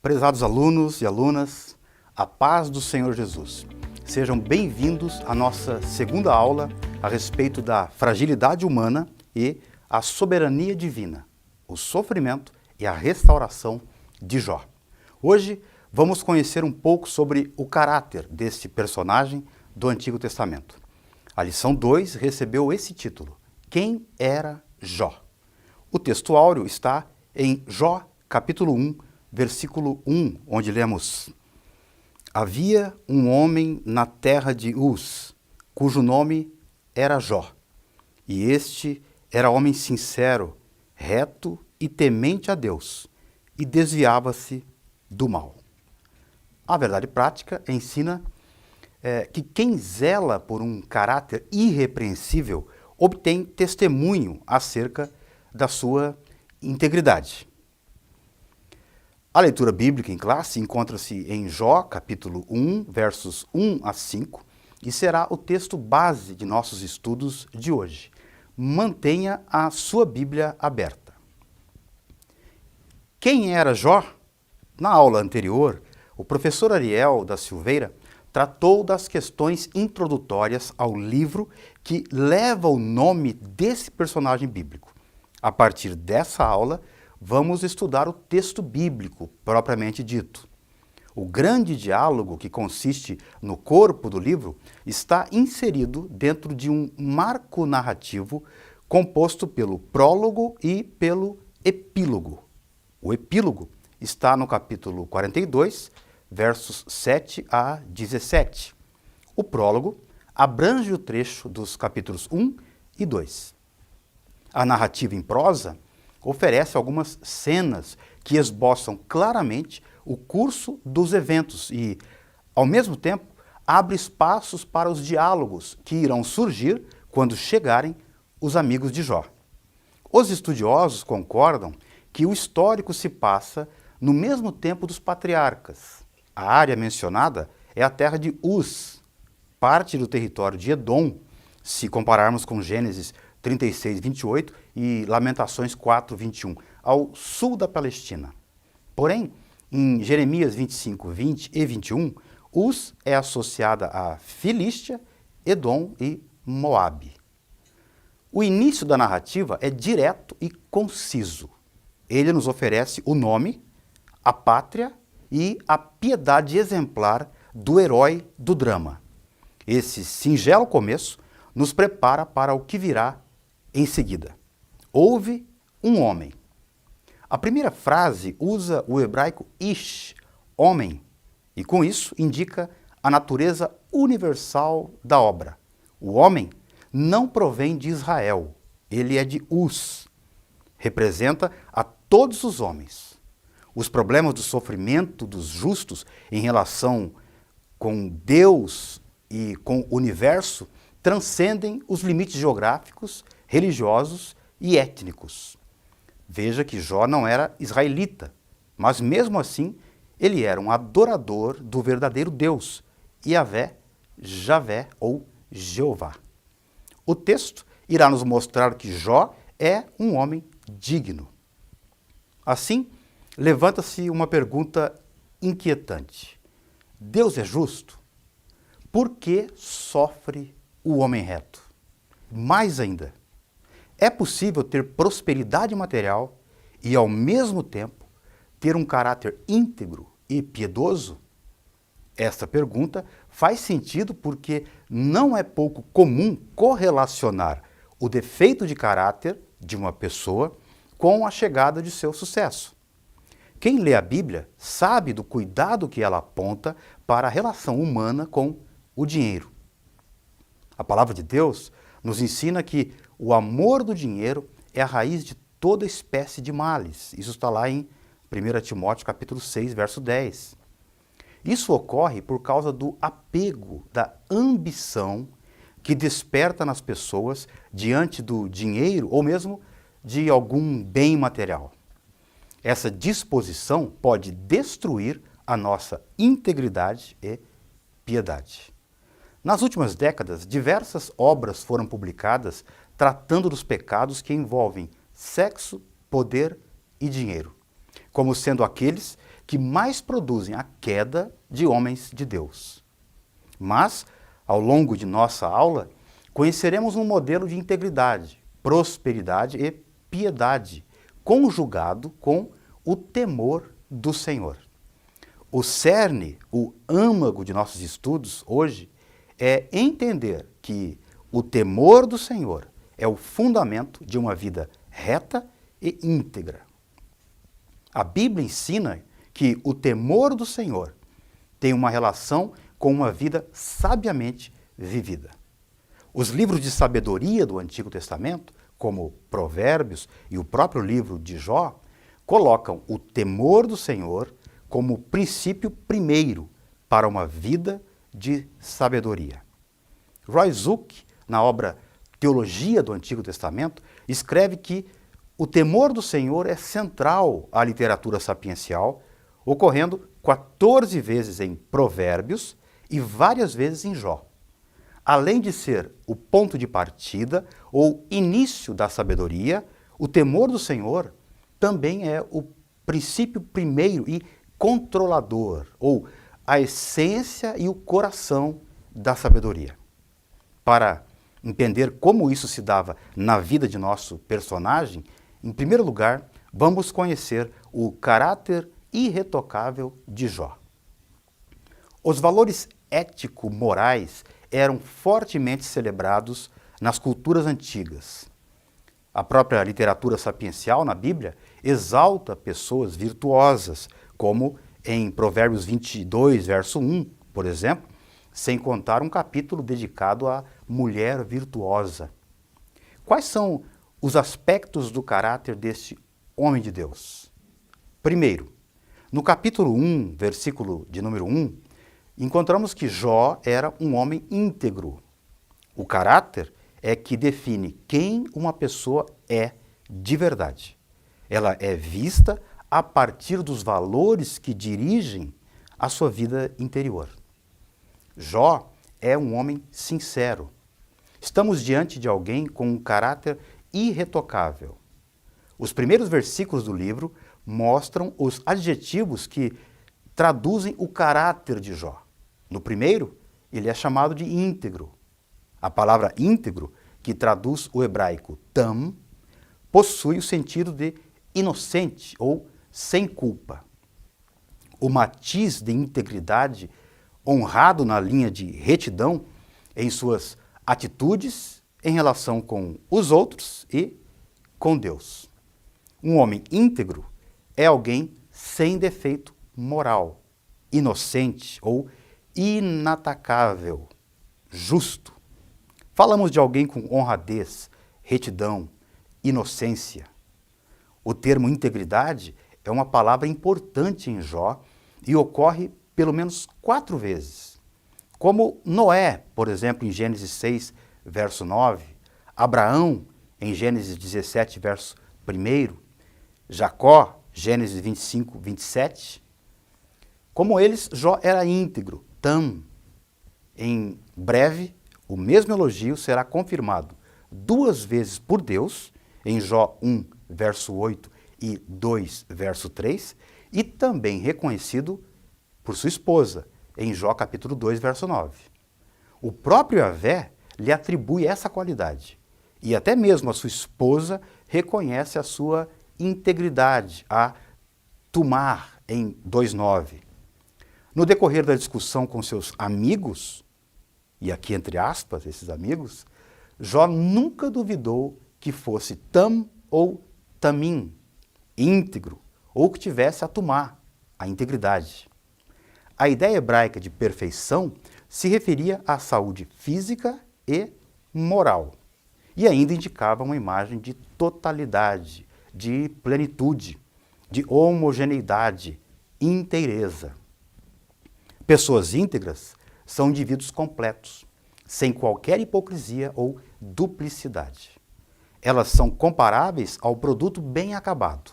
Prezados alunos e alunas, a paz do Senhor Jesus. Sejam bem-vindos à nossa segunda aula a respeito da fragilidade humana e a soberania divina, o sofrimento e a restauração de Jó. Hoje vamos conhecer um pouco sobre o caráter deste personagem do Antigo Testamento. A lição 2 recebeu esse título: Quem era Jó? O texto áureo está em Jó, capítulo 1, versículo 1, onde lemos: Havia um homem na terra de Uz, cujo nome era Jó. E este era homem sincero, reto e temente a Deus, e desviava-se do mal. A verdade prática ensina que quem zela por um caráter irrepreensível obtém testemunho acerca da sua integridade. A leitura bíblica em classe encontra-se em Jó, capítulo 1, versos 1 a 5, e será o texto base de nossos estudos de hoje. Mantenha a sua Bíblia aberta. Quem era Jó? Na aula anterior, o professor Ariel da Silveira tratou das questões introdutórias ao livro que leva o nome desse personagem bíblico. A partir dessa aula, vamos estudar o texto bíblico propriamente dito. O grande diálogo, que consiste no corpo do livro, está inserido dentro de um marco narrativo composto pelo prólogo e pelo epílogo. O epílogo está no capítulo 42, versos 7 a 17. O prólogo abrange o trecho dos capítulos 1 e 2. A narrativa em prosa oferece algumas cenas que esboçam claramente o curso dos eventos e, ao mesmo tempo, abre espaços para os diálogos que irão surgir quando chegarem os amigos de Jó. Os estudiosos concordam que o histórico se passa no mesmo tempo dos patriarcas. A área mencionada é a terra de Uz, parte do território de Edom, se compararmos com Gênesis 36, 28 e Lamentações 4, 21, ao sul da Palestina. Porém, em Jeremias 25, 20 e 21, Uz é associada a Filístia, Edom e Moabe. O início da narrativa é direto e conciso. Ele nos oferece o nome, a pátria e a piedade exemplar do herói do drama. Esse singelo começo nos prepara para o que virá em seguida. Houve um homem. A primeira frase usa o hebraico ish, homem, e com isso indica a natureza universal da obra. O homem não provém de Israel, ele é de Uz. Representa a todos os homens. Os problemas do sofrimento dos justos em relação com Deus e com o universo transcendem os limites geográficos, religiosos e étnicos. Veja que Jó não era israelita, mas mesmo assim ele era um adorador do verdadeiro Deus, Yahvé, Javé ou Jeová. O texto irá nos mostrar que Jó é um homem digno. Assim, levanta-se uma pergunta inquietante. Deus é justo? Por que sofre o homem reto? Mais ainda, é possível ter prosperidade material e, ao mesmo tempo, ter um caráter íntegro e piedoso? Esta pergunta faz sentido porque não é pouco comum correlacionar o defeito de caráter de uma pessoa com a chegada de seu sucesso. Quem lê a Bíblia sabe do cuidado que ela aponta para a relação humana com o dinheiro. A palavra de Deus nos ensina que o amor do dinheiro é a raiz de toda espécie de males. Isso está lá em 1 Timóteo capítulo 6, verso 10. Isso ocorre por causa do apego, da ambição que desperta nas pessoas diante do dinheiro ou mesmo de algum bem material. Essa disposição pode destruir a nossa integridade e piedade. Nas últimas décadas, diversas obras foram publicadas tratando dos pecados que envolvem sexo, poder e dinheiro, como sendo aqueles que mais produzem a queda de homens de Deus. Mas, ao longo de nossa aula, conheceremos um modelo de integridade, prosperidade e piedade, conjugado com o temor do Senhor. O cerne, o âmago de nossos estudos hoje é entender que o temor do Senhor é o fundamento de uma vida reta e íntegra. A Bíblia ensina que o temor do Senhor tem uma relação com uma vida sabiamente vivida. Os livros de sabedoria do Antigo Testamento, como Provérbios e o próprio livro de Jó, colocam o temor do Senhor como princípio primeiro para uma vida de sabedoria. Roy Zuck, na obra Teologia do Antigo Testamento, escreve que o temor do Senhor é central à literatura sapiencial, ocorrendo 14 vezes em Provérbios e várias vezes em Jó. Além de ser o ponto de partida ou início da sabedoria, o temor do Senhor também é o princípio primeiro e controlador, ou a essência e o coração da sabedoria. Para entender como isso se dava na vida de nosso personagem, em primeiro lugar, vamos conhecer o caráter irretocável de Jó. Os valores ético-morais eram fortemente celebrados nas culturas antigas. A própria literatura sapiencial na Bíblia exalta pessoas virtuosas, como em Provérbios 22, verso 1, por exemplo, sem contar um capítulo dedicado à mulher virtuosa. Quais são os aspectos do caráter deste homem de Deus? Primeiro, no capítulo 1, versículo de número 1, encontramos que Jó era um homem íntegro. O caráter é que define quem uma pessoa é de verdade. Ela é vista a partir dos valores que dirigem a sua vida interior. Jó é um homem sincero. Estamos diante de alguém com um caráter irretocável. Os primeiros versículos do livro mostram os adjetivos que traduzem o caráter de Jó. No primeiro, ele é chamado de íntegro. A palavra íntegro, que traduz o hebraico tam, possui o sentido de inocente ou sem culpa. O matiz de integridade, honrado na linha de retidão em suas atitudes em relação com os outros e com Deus. Um homem íntegro é alguém sem defeito moral, inocente ou inatacável, justo. Falamos de alguém com honradez, retidão, inocência. O termo integridade é uma palavra importante em Jó e ocorre pelo menos 4 vezes. Como Noé, por exemplo, em Gênesis 6, verso 9, Abraão, em Gênesis 17, verso 1, Jacó, Gênesis 25, 27. Como eles, Jó era íntegro, tam. Em breve, o mesmo elogio será confirmado 2 vezes por Deus, em Jó 1, verso 8 e 2, verso 3, e também reconhecido por sua esposa, em Jó capítulo 2, verso 9. O próprio Yahvé lhe atribui essa qualidade, e até mesmo a sua esposa reconhece a sua integridade, a Tumar, em 2,9. No decorrer da discussão com seus amigos, e aqui entre aspas, esses amigos, Jó nunca duvidou que fosse tam ou tamim, íntegro, ou que tivesse a tumá, a integridade. A ideia hebraica de perfeição se referia à saúde física e moral, e ainda indicava uma imagem de totalidade, de plenitude, de homogeneidade, inteireza. Pessoas íntegras são indivíduos completos, sem qualquer hipocrisia ou duplicidade. Elas são comparáveis ao produto bem acabado.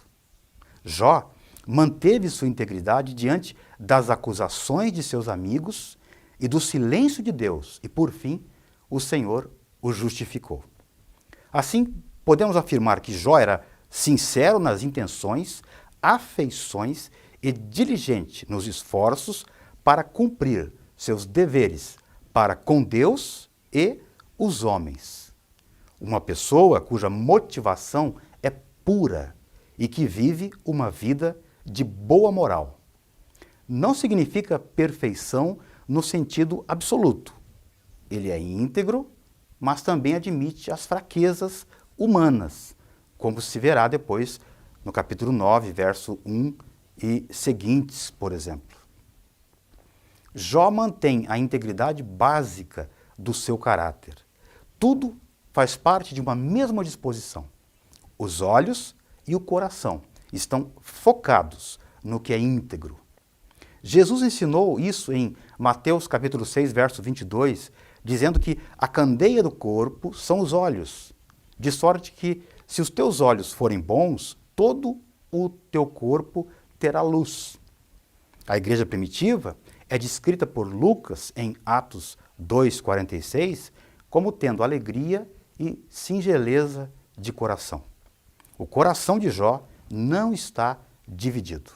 Jó manteve sua integridade diante das acusações de seus amigos e do silêncio de Deus, e por fim, o Senhor o justificou. Assim, podemos afirmar que Jó era sincero nas intenções, afeições e diligente nos esforços para cumprir seus deveres para com Deus e os homens. Uma pessoa cuja motivação é pura e que vive uma vida de boa moral. Não significa perfeição no sentido absoluto. Ele é íntegro, mas também admite as fraquezas humanas, como se verá depois no capítulo 9, verso 1 e seguintes, por exemplo. Jó mantém a integridade básica do seu caráter. Tudo faz parte de uma mesma disposição. Os olhos e o coração estão focados no que é íntegro. Jesus ensinou isso em Mateus capítulo 6, verso 22, dizendo que a candeia do corpo são os olhos, de sorte que, se os teus olhos forem bons, todo o teu corpo terá luz. A igreja primitiva é descrita por Lucas em Atos 2,46 como tendo alegria e singeleza de coração. O coração de Jó não está dividido.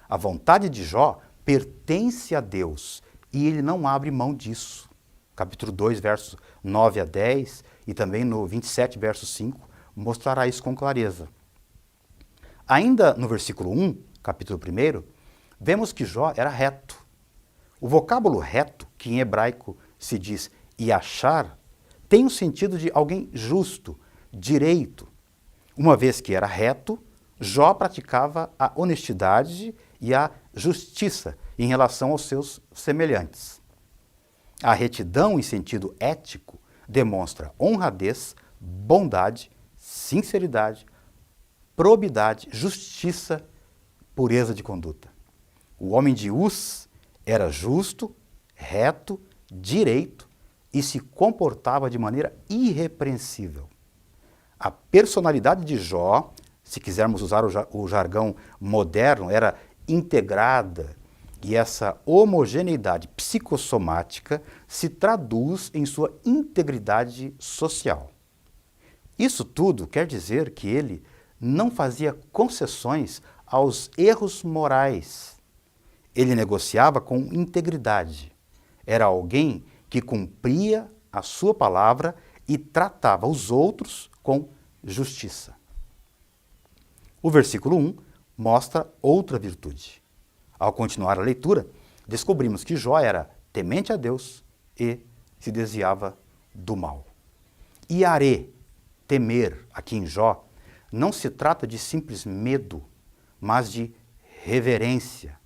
A vontade de Jó pertence a Deus e ele não abre mão disso. Capítulo 2, versos 9 a 10 e também no 27, verso 5, mostrará isso com clareza. Ainda no versículo 1, capítulo 1, vemos que Jó era reto. O vocábulo reto, que em hebraico se diz yashar, tem o sentido de alguém justo, direito. Uma vez que era reto, Jó praticava a honestidade e a justiça em relação aos seus semelhantes. A retidão em sentido ético demonstra honradez, bondade, sinceridade, probidade, justiça, pureza de conduta. O homem de Uz era justo, reto, direito e se comportava de maneira irrepreensível. A personalidade de Jó, se quisermos usar o jargão moderno, era integrada e essa homogeneidade psicossomática se traduz em sua integridade social. Isso tudo quer dizer que ele não fazia concessões aos erros morais. Ele negociava com integridade. Era alguém que cumpria a sua palavra e tratava os outros com justiça. O versículo 1 mostra outra virtude. Ao continuar a leitura, descobrimos que Jó era temente a Deus e se desviava do mal. Iaré, temer, aqui em Jó, não se trata de simples medo, mas de reverência.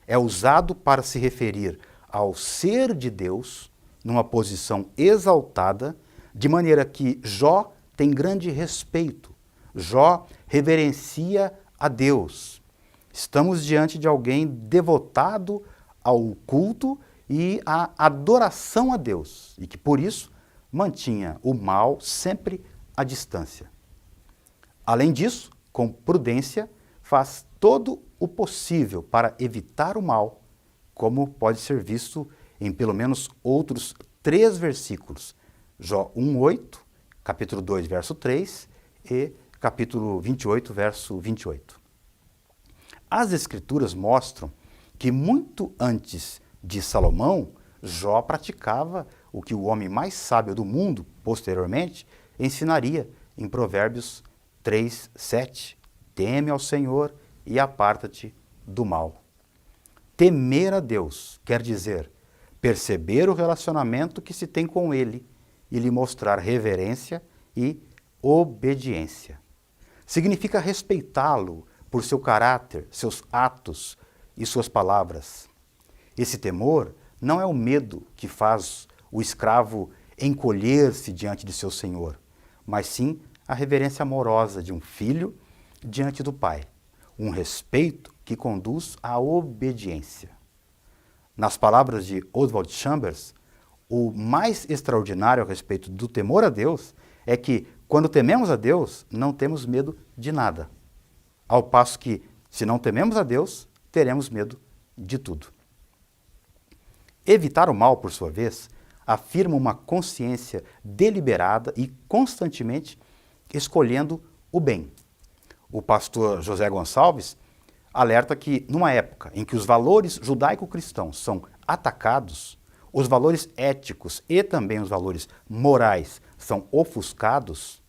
É usado para se referir ao ser de Deus numa posição exaltada, de maneira que Jó tem grande respeito. Jó reverencia a Deus. Estamos diante de alguém devotado ao culto e à adoração a Deus, e que por isso mantinha o mal sempre à distância. Além disso, com prudência, faz todo o possível para evitar o mal, como pode ser visto em pelo menos outros 3 versículos. Jó 1:8, capítulo 2, verso 3 e capítulo 28, verso 28. As Escrituras mostram que muito antes de Salomão, Jó praticava o que o homem mais sábio do mundo, posteriormente, ensinaria em Provérbios 3:7. Teme ao Senhor e aparta-te do mal. Temer a Deus quer dizer perceber o relacionamento que se tem com Ele e lhe mostrar reverência e obediência. Significa respeitá-lo por seu caráter, seus atos e suas palavras. Esse temor não é o medo que faz o escravo encolher-se diante de seu senhor, mas sim a reverência amorosa de um filho diante do pai, um respeito que conduz à obediência. Nas palavras de Oswald Chambers, o mais extraordinário a respeito do temor a Deus é que, quando tememos a Deus, não temos medo de nada. Ao passo que, se não tememos a Deus, teremos medo de tudo. Evitar o mal, por sua vez, afirma uma consciência deliberada e constantemente escolhendo o bem. O pastor José Gonçalves alerta que, numa época em que os valores judaico-cristãos são atacados, os valores éticos e também os valores morais são ofuscados,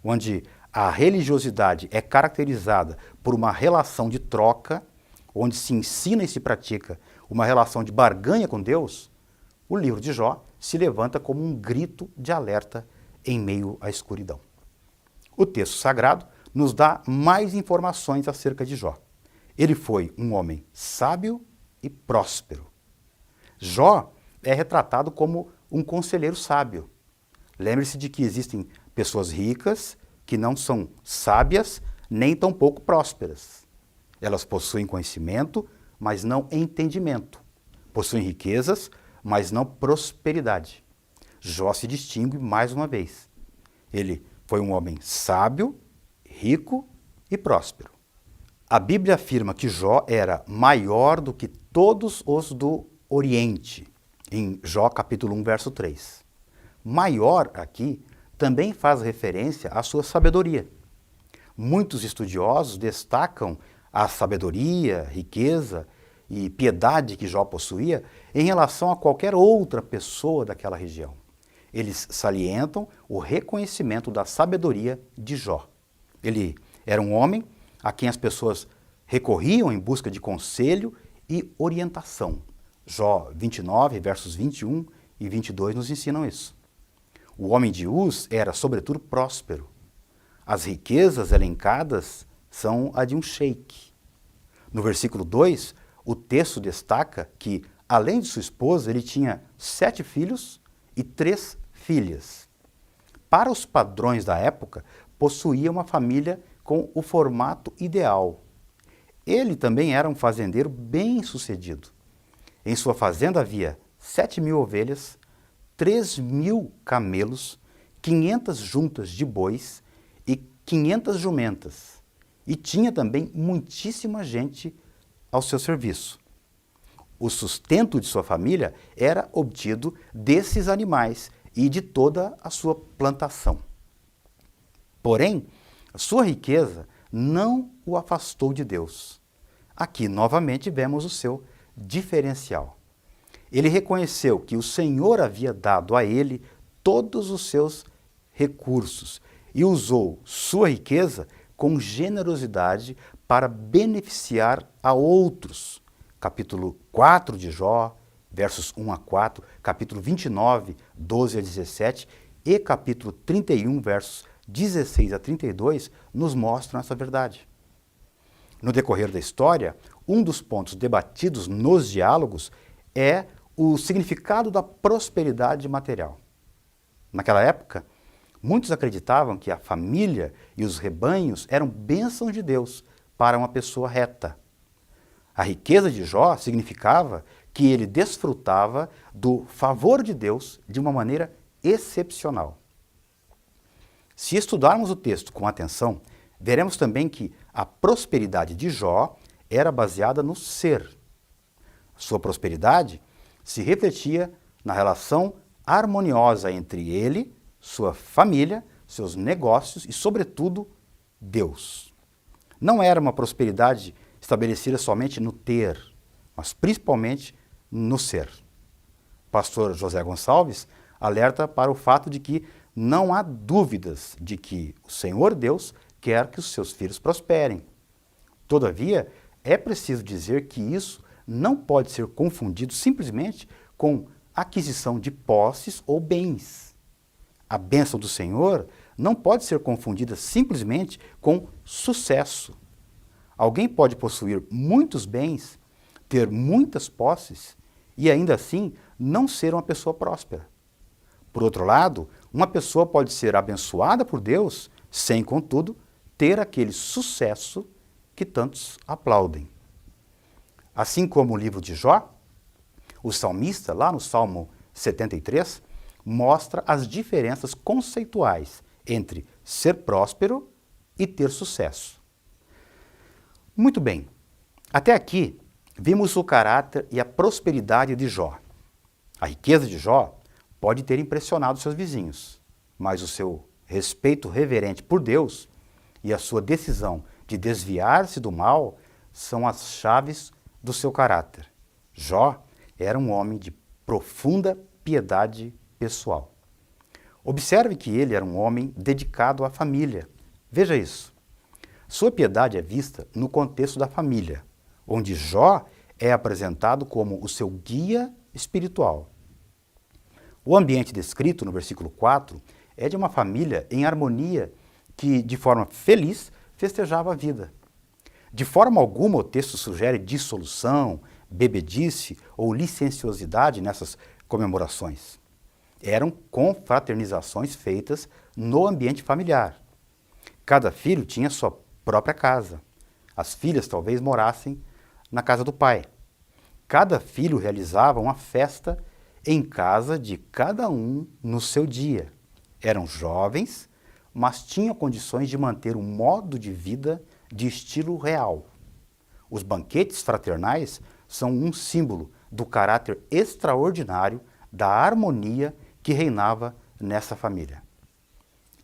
onde a religiosidade é caracterizada por uma relação de troca, onde se ensina e se pratica uma relação de barganha com Deus, o livro de Jó se levanta como um grito de alerta em meio à escuridão. O texto sagrado nos dá mais informações acerca de Jó. Ele foi um homem sábio e próspero. Jó é retratado como um conselheiro sábio. Lembre-se de que existem pessoas ricas que não são sábias nem tampouco prósperas. Elas possuem conhecimento, mas não entendimento. Possuem riquezas, mas não prosperidade. Jó se distingue mais uma vez. Ele foi um homem sábio, rico e próspero. A Bíblia afirma que Jó era maior do que todos os do Oriente, em Jó capítulo 1, verso 3. Maior aqui também faz referência à sua sabedoria. Muitos estudiosos destacam a sabedoria, riqueza e piedade que Jó possuía em relação a qualquer outra pessoa daquela região. Eles salientam o reconhecimento da sabedoria de Jó. Ele era um homem a quem as pessoas recorriam em busca de conselho e orientação. Jó 29, versos 21 e 22 nos ensinam isso. O homem de Uz era, sobretudo, próspero. As riquezas elencadas são a de um sheik. No versículo 2, o texto destaca que, além de sua esposa, ele tinha 7 filhos e 3 filhas. Para os padrões da época, possuía uma família com o formato ideal. Ele também era um fazendeiro bem-sucedido. Em sua fazenda havia 7.000 ovelhas, 3.000 camelos, 500 juntas de bois e 500 jumentas. E tinha também muitíssima gente ao seu serviço. O sustento de sua família era obtido desses animais e de toda a sua plantação. Porém, a sua riqueza não o afastou de Deus. Aqui, novamente, vemos o seu diferencial. Ele reconheceu que o Senhor havia dado a ele todos os seus recursos e usou sua riqueza com generosidade para beneficiar a outros. Capítulo 4 de Jó, versos 1 a 4, capítulo 29, 12 a 17 e capítulo 31, versos 16 a 32, nos mostram essa verdade. No decorrer da história, um dos pontos debatidos nos diálogos é o significado da prosperidade material. Naquela época, muitos acreditavam que a família e os rebanhos eram bênçãos de Deus para uma pessoa reta. A riqueza de Jó significava que ele desfrutava do favor de Deus de uma maneira excepcional. Se estudarmos o texto com atenção, veremos também que a prosperidade de Jó era baseada no ser. Sua prosperidade se refletia na relação harmoniosa entre ele, sua família, seus negócios e, sobretudo, Deus. Não era uma prosperidade estabelecida somente no ter, mas principalmente no ser. O pastor José Gonçalves alerta para o fato de que não há dúvidas de que o Senhor Deus quer que os seus filhos prosperem. Todavia, é preciso dizer que isso não pode ser confundido simplesmente com aquisição de posses ou bens. A bênção do Senhor não pode ser confundida simplesmente com sucesso. Alguém pode possuir muitos bens, ter muitas posses e ainda assim não ser uma pessoa próspera. Por outro lado, uma pessoa pode ser abençoada por Deus sem, contudo, ter aquele sucesso que tantos aplaudem. Assim como o livro de Jó, o salmista, lá no Salmo 73, mostra as diferenças conceituais entre ser próspero e ter sucesso. Muito bem, até aqui vimos o caráter e a prosperidade de Jó. A riqueza de Jó pode ter impressionado seus vizinhos, mas o seu respeito reverente por Deus e a sua decisão de desviar-se do mal são as chaves do seu caráter. Jó era um homem de profunda piedade pessoal. Observe que ele era um homem dedicado à família. Veja isso. Sua piedade é vista no contexto da família, onde Jó é apresentado como o seu guia espiritual. O ambiente descrito no versículo 4 é de uma família em harmonia que, de forma feliz, festejava a vida. De forma alguma o texto sugere dissolução, bebedice ou licenciosidade nessas comemorações. Eram confraternizações feitas no ambiente familiar. Cada filho tinha sua própria casa. As filhas talvez morassem na casa do pai. Cada filho realizava uma festa em casa de cada um no seu dia. Eram jovens, mas tinham condições de manter um modo de vida de estilo real. Os banquetes fraternais são um símbolo do caráter extraordinário da harmonia que reinava nessa família.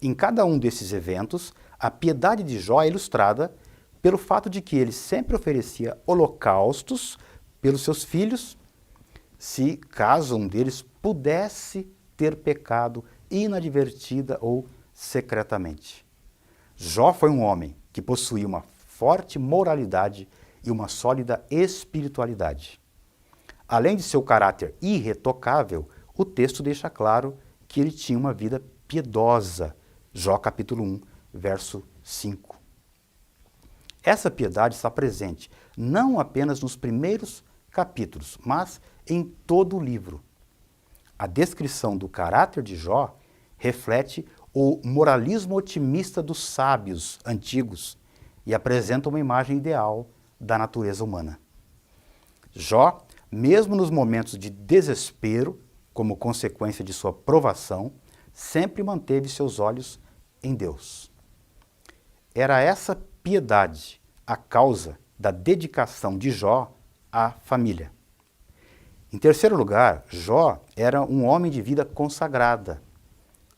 Em cada um desses eventos, a piedade de Jó é ilustrada pelo fato de que ele sempre oferecia holocaustos pelos seus filhos, se caso um deles pudesse ter pecado inadvertida ou secretamente. Jó foi um homem que possuía uma forte moralidade e uma sólida espiritualidade. Além de seu caráter irretocável, o texto deixa claro que ele tinha uma vida piedosa. Jó capítulo 1, verso 5. Essa piedade está presente não apenas nos primeiros capítulos, mas em todo o livro. A descrição do caráter de Jó reflete o moralismo otimista dos sábios antigos e apresenta uma imagem ideal da natureza humana. Jó, mesmo nos momentos de desespero, como consequência de sua provação, sempre manteve seus olhos em Deus. Era essa piedade a causa da dedicação de Jó à família. Em terceiro lugar, Jó era um homem de vida consagrada.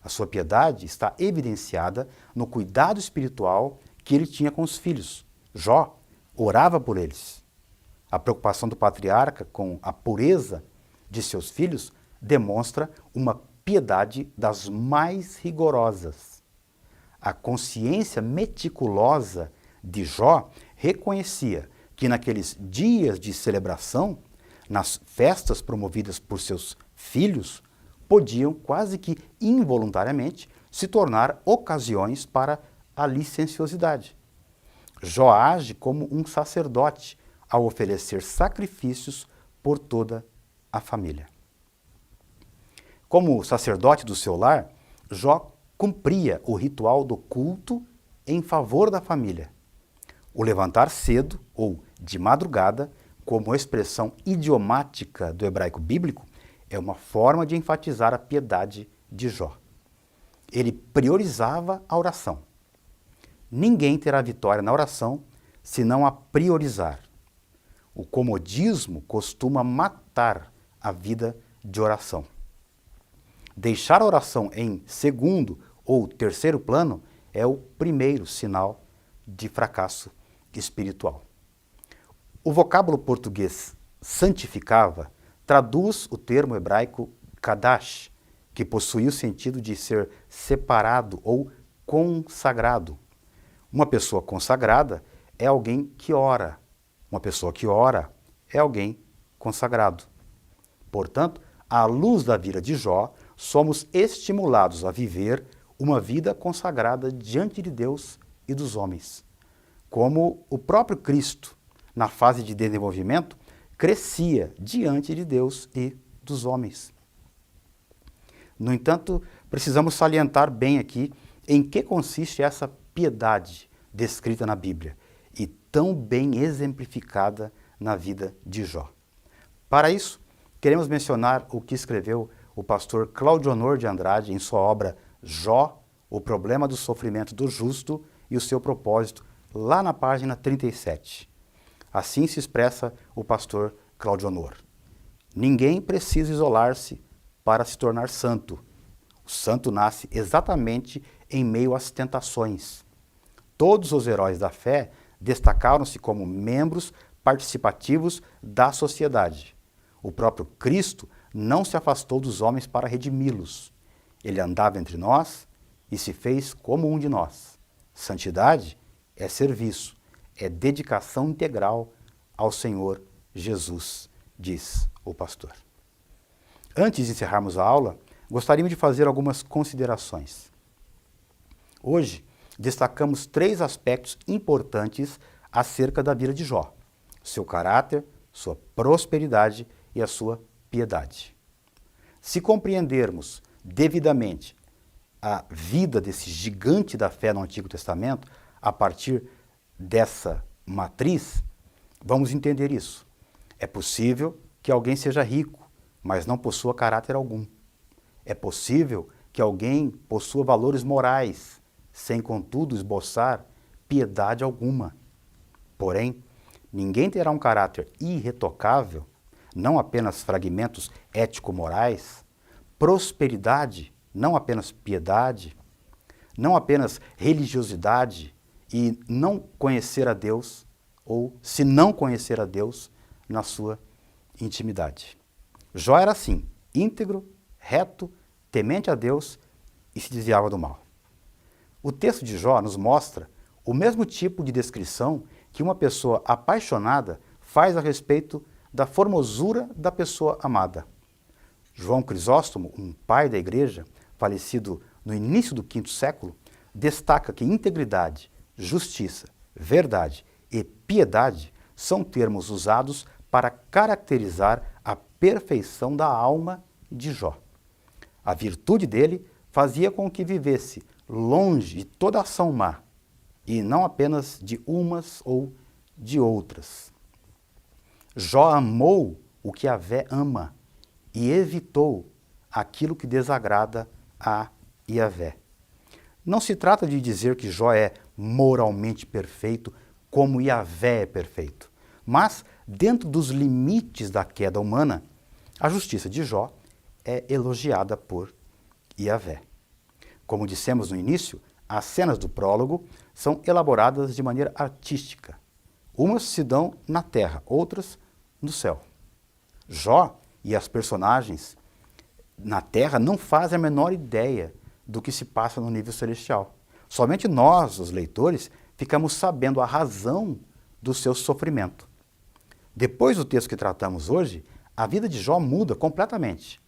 A sua piedade está evidenciada no cuidado espiritual que ele tinha com os filhos. Jó orava por eles. A preocupação do patriarca com a pureza de seus filhos demonstra uma piedade das mais rigorosas. A consciência meticulosa de Jó reconhecia que naqueles dias de celebração, nas festas promovidas por seus filhos, podiam quase que involuntariamente se tornar ocasiões para a licenciosidade. Jó age como um sacerdote ao oferecer sacrifícios por toda a família. Como sacerdote do seu lar, Jó cumpria o ritual do culto em favor da família. O levantar cedo ou de madrugada, como expressão idiomática do hebraico bíblico, é uma forma de enfatizar a piedade de Jó. Ele priorizava a oração. Ninguém terá vitória na oração se não a priorizar. O comodismo costuma matar a vida de oração. Deixar a oração em segundo ou terceiro plano é o primeiro sinal de fracasso espiritual. O vocábulo português santificava traduz o termo hebraico kadash, que possui o sentido de ser separado ou consagrado. Uma pessoa consagrada é alguém que ora. Uma pessoa que ora é alguém consagrado. Portanto, à luz da vida de Jó, somos estimulados a viver uma vida consagrada diante de Deus e dos homens. Como o próprio Cristo, na fase de desenvolvimento, crescia diante de Deus e dos homens. No entanto, precisamos salientar bem aqui em que consiste essa piedade descrita na Bíblia e tão bem exemplificada na vida de Jó. Para isso, queremos mencionar o que escreveu o pastor Cláudio Honor de Andrade em sua obra Jó, o problema do sofrimento do justo e o seu propósito, lá na página 37. Assim se expressa o pastor Cláudio Honor. Ninguém precisa isolar-se para se tornar santo. O santo nasce exatamente em meio às tentações. Todos os heróis da fé destacaram-se como membros participativos da sociedade. O próprio Cristo não se afastou dos homens para redimi-los. Ele andava entre nós e se fez como um de nós. Santidade é serviço, é dedicação integral ao Senhor Jesus, diz o pastor. Antes de encerrarmos a aula, gostaríamos de fazer algumas considerações. Hoje, destacamos 3 aspectos importantes acerca da vida de Jó: seu caráter, sua prosperidade e a sua piedade. Se compreendermos devidamente a vida desse gigante da fé no Antigo Testamento, a partir dessa matriz, vamos entender isso. É possível que alguém seja rico, mas não possua caráter algum. É possível que alguém possua valores morais, sem contudo esboçar piedade alguma. Porém, ninguém terá um caráter irretocável, não apenas fragmentos ético-morais, prosperidade, não apenas piedade, não apenas religiosidade e não conhecer a Deus, ou se não conhecer a Deus na sua intimidade. Jó era assim, íntegro, reto, temente a Deus e se desviava do mal. O texto de Jó nos mostra o mesmo tipo de descrição que uma pessoa apaixonada faz a respeito da formosura da pessoa amada. João Crisóstomo, um pai da igreja, falecido no início do V século, destaca que integridade, justiça, verdade e piedade são termos usados para caracterizar a perfeição da alma de Jó. A virtude dele fazia com que vivesse longe de toda ação má, e não apenas de umas ou de outras. Jó amou o que Yahvé ama e evitou aquilo que desagrada a Yahvé. Não se trata de dizer que Jó é moralmente perfeito como Yahvé é perfeito, mas, dentro dos limites da queda humana, a justiça de Jó é elogiada por Yahvé. Como dissemos no início, as cenas do prólogo são elaboradas de maneira artística. Umas se dão na terra, outras no céu. Jó e as personagens na terra não fazem a menor ideia do que se passa no nível celestial. Somente nós, os leitores, ficamos sabendo a razão do seu sofrimento. Depois do texto que tratamos hoje, a vida de Jó muda completamente.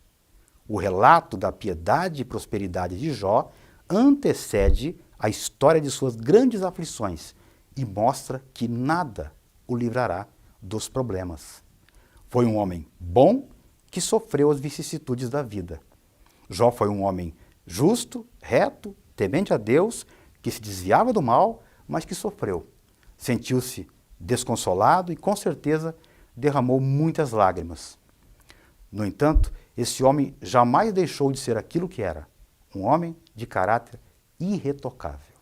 O relato da piedade e prosperidade de Jó antecede a história de suas grandes aflições e mostra que nada o livrará dos problemas. Foi um homem bom que sofreu as vicissitudes da vida. Jó foi um homem justo, reto, temente a Deus, que se desviava do mal, mas que sofreu. Sentiu-se desconsolado e, com certeza, derramou muitas lágrimas. No entanto, esse homem jamais deixou de ser aquilo que era, um homem de caráter irretocável.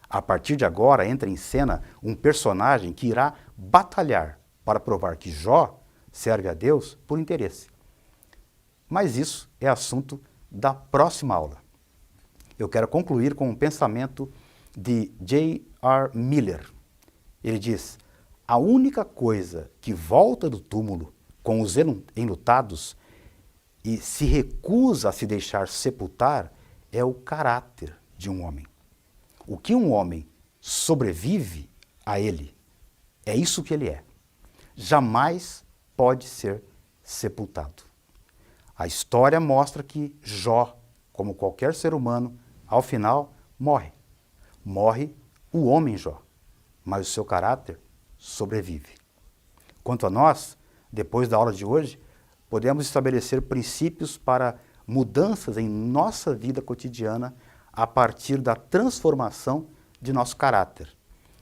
A partir de agora entra em cena um personagem que irá batalhar para provar que Jó serve a Deus por interesse. Mas isso é assunto da próxima aula. Eu quero concluir com um pensamento de J.R. Miller. Ele diz: a única coisa que volta do túmulo com os enlutados e se recusa a se deixar sepultar é o caráter de um homem. O que um homem sobrevive a ele, é isso que ele é. Jamais pode ser sepultado. A história mostra que Jó, como qualquer ser humano, ao final morre. Morre o homem Jó, mas o seu caráter sobrevive. Quanto a nós, depois da aula de hoje, podemos estabelecer princípios para mudanças em nossa vida cotidiana a partir da transformação de nosso caráter.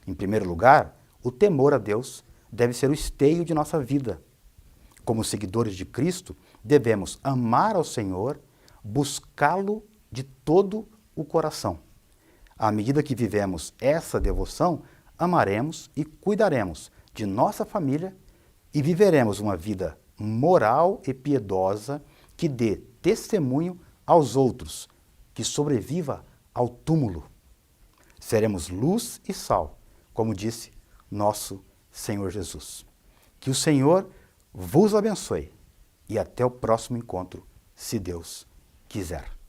Em primeiro lugar, o temor a Deus deve ser o esteio de nossa vida. Como seguidores de Cristo, devemos amar ao Senhor, buscá-lo de todo o coração. À medida que vivemos essa devoção, amaremos e cuidaremos de nossa família e viveremos uma vida moral e piedosa que dê testemunho aos outros, que sobreviva ao túmulo. Seremos luz e sal, como disse nosso Senhor Jesus. Que o Senhor vos abençoe e até o próximo encontro, se Deus quiser.